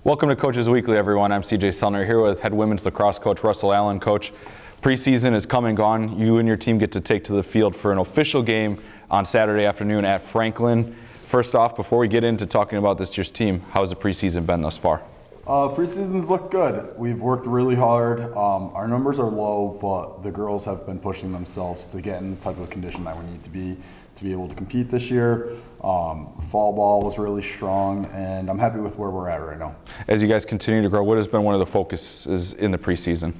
Welcome to Coaches Weekly, everyone. I'm CJ Sellner here with head women's lacrosse coach Russell Allen. Coach, preseason is come and gone. You and your team get to take to the field for an official game on Saturday afternoon at Franklin. First off, before we get into talking about this year's team, how's the preseason been thus far? Preseasons look good. We've worked really hard. Our numbers are low, but the girls have been pushing themselves to get in the type of condition that we need to be able to compete this year. Fall ball was really strong, and I'm happy with where we're at right now. As you guys continue to grow, what has been one of the focuses in the preseason?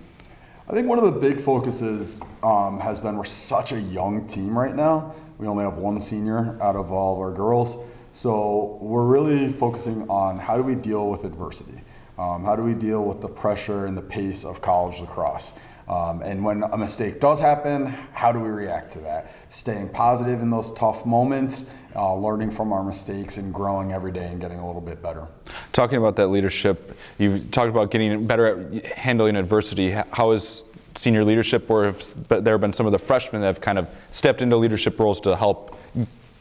I think one of the big focuses has been we're such a young team right now. We only have one senior out of all of our girls. So we're really focusing on how do we deal with adversity? How do we deal with the pressure and the pace of college lacrosse? And when a mistake does happen, how do we react to that? Staying positive in those tough moments, learning from our mistakes and growing every day and getting a little bit better. Talking about that leadership, you've talked about getting better at handling adversity. How is senior leadership, or have there been some of the freshmen that have kind of stepped into leadership roles to help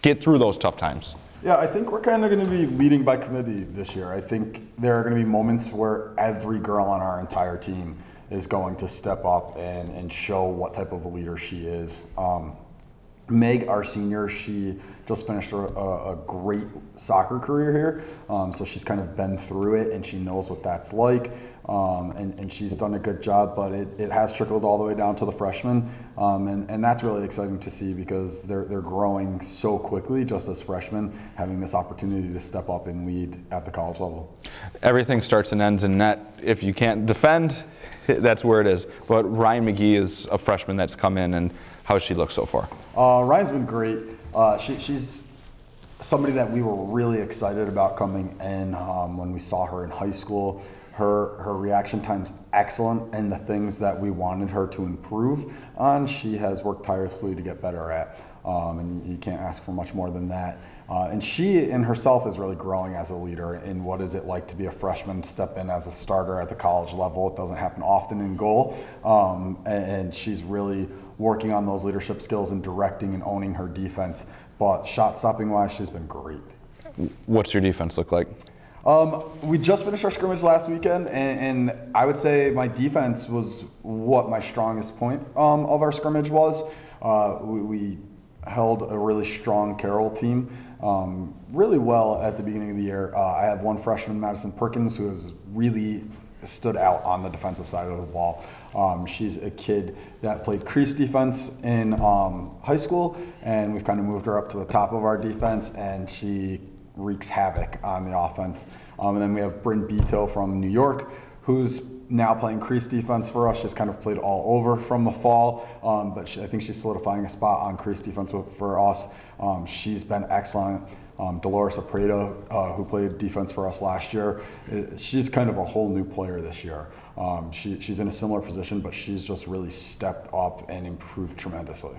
get through those tough times? Yeah, I think we're kind of going to be leading by committee this year. I think there are going to be moments where every girl on our entire team is going to step up and show what type of a leader she is. Meg, our senior, she just finished a great soccer career here, so she's kind of been through it and she knows what that's like, and she's done a good job, but it has trickled all the way down to the freshmen, and that's really exciting to see because they're growing so quickly just as freshmen, having this opportunity to step up and lead at the college level. Everything starts and ends in net. If you can't defend, that's where it is. But Ryan Mcgee is a freshman that's come in, and how's she look so far? Ryan's been great. She's somebody that we were really excited about coming in when we saw her in high school. Her reaction time's excellent, and the things that we wanted her to improve on, she has worked tirelessly to get better at. And you can't ask for much more than that. And she in herself is really growing as a leader in what is it like to be a freshman, step in as a starter at the college level. It doesn't happen often in goal. And she's really working on those leadership skills and directing and owning her defense. But shot stopping wise, she's been great. What's your defense look like? We just finished our scrimmage last weekend, and I would say my defense was what my strongest point of our scrimmage was. We held a really strong Carroll team really well at the beginning of the year. I have one freshman, Madison Perkins, who has really stood out on the defensive side of the ball. She's a kid that played crease defense in high school, and we've kind of moved her up to the top of our defense, and she wreaks havoc on the offense. And then we have Bryn Beto from New York, who's now playing crease defense for us. She's kind of played all over from the fall, but I think she's solidifying a spot on crease defense for us. She's been excellent. Dolores Apreda, who played defense for us last year, she's kind of a whole new player this year. She's in a similar position, but she's just really stepped up and improved tremendously.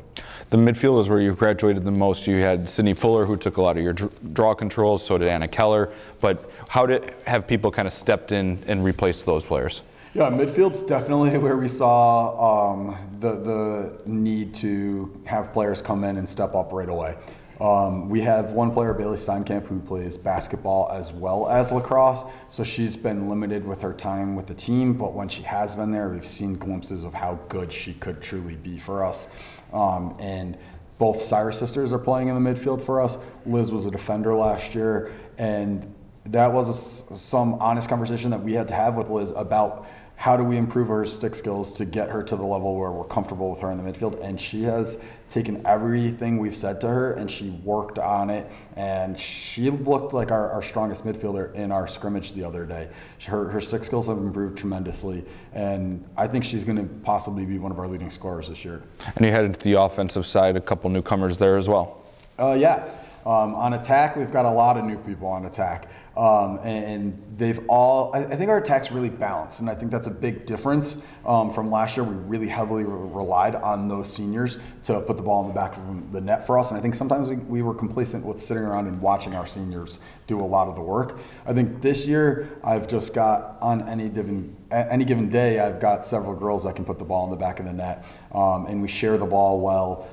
The midfield is where you've graduated the most. You had Sydney Fuller, who took a lot of your draw controls, so did Anna Keller. But how have people kind of stepped in and replaced those players? Yeah, midfield's definitely where we saw the need to have players come in and step up right away. We have one player, Bailey Steinkamp, who plays basketball as well as lacrosse, so she's been limited with her time with the team, but when she has been there, we've seen glimpses of how good she could truly be for us. And both Cyrus sisters are playing in the midfield for us. Liz was a defender last year, and that was some honest conversation that we had to have with Liz about how do we improve her stick skills to get her to the level where we're comfortable with her in the midfield. And she has taken everything we've said to her and she worked on it. And she looked like our strongest midfielder in our scrimmage the other day. Her stick skills have improved tremendously. And I think she's going to possibly be one of our leading scorers this year. And you headed to the offensive side, a couple newcomers there as well. Yeah. On attack, we've got a lot of new people on attack. And they've all, I think our attack's really balanced, and I think that's a big difference from last year. We really heavily relied on those seniors to put the ball in the back of the net for us, and I think sometimes we were complacent with sitting around and watching our seniors do a lot of the work. I think this year I've just got, on any given day, I've got several girls that can put the ball in the back of the net, and we share the ball well,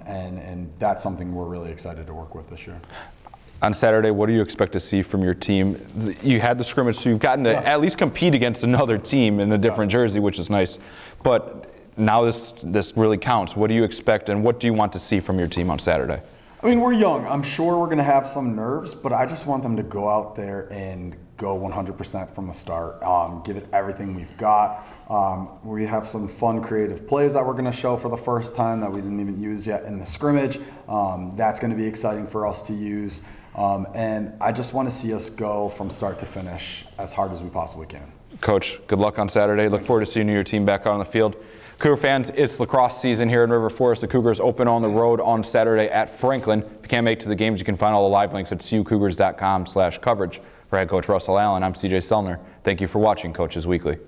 and that's something we're really excited to work with this year. On Saturday, what do you expect to see from your team? You had the scrimmage, so you've gotten to at least compete against another team in a different jersey, which is nice. But now this really counts. What do you expect, and what do you want to see from your team on Saturday? I mean, we're young. I'm sure we're going to have some nerves, but I just want them to go out there and go 100% from the start. Give it everything we've got. We have some fun, creative plays that we're going to show for the first time that we didn't even use yet in the scrimmage. That's going to be exciting for us to use. And I just want to see us go from start to finish as hard as we possibly can. Coach, good luck on Saturday. Look forward to seeing your team back out on the field. Cougar fans, it's lacrosse season here in River Forest. The Cougars open on the road on Saturday at Franklin. If you can't make it to the games, you can find all the live links at cucougars.com/coverage. For head coach Russell Allen, I'm CJ Selner. Thank you for watching Coaches Weekly.